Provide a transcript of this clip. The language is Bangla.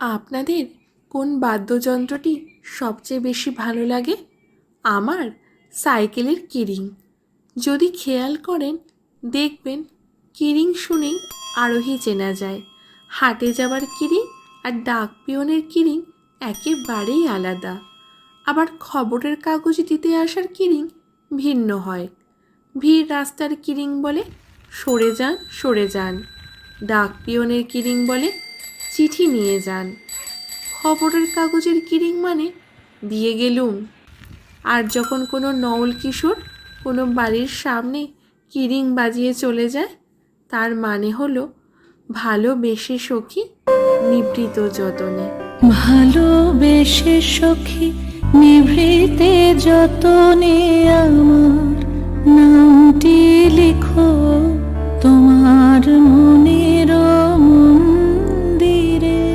আপনাদের কোন বাদ্যযন্ত্রটি সবচেয়ে বেশি ভালো লাগে? আমার সাইকেলের কিরিং। যদি খেয়াল করেন দেখবেন কিরিং শুনেই আরোহী চেনা যায়। হাটে যাওয়ার কিরিং আর ডাক পিয়নের কিরিং একেবারেই আলাদা। আবার খবরের কাগজ দিতে আসার কিরিং ভিন্ন হয়। ভিড় রাস্তার কিরিং বলে সরে যান সরে যান। ডাক পিয়নের কিরিং বলে চিঠি নিয়ে যান। খবরের কাগজের কিরিং মানে দিয়ে গেলুম। আর যখন কোনো নওল কিশোর কোনো বাড়ির সামনে কিরিং বাজিয়ে চলে যায়, তার মানে হলো ভালোবেসে সখী নিভৃত যতনে। ভালোবেসে সখী নিভৃতে যতনে আমার নামটি লিখো তোমার মনের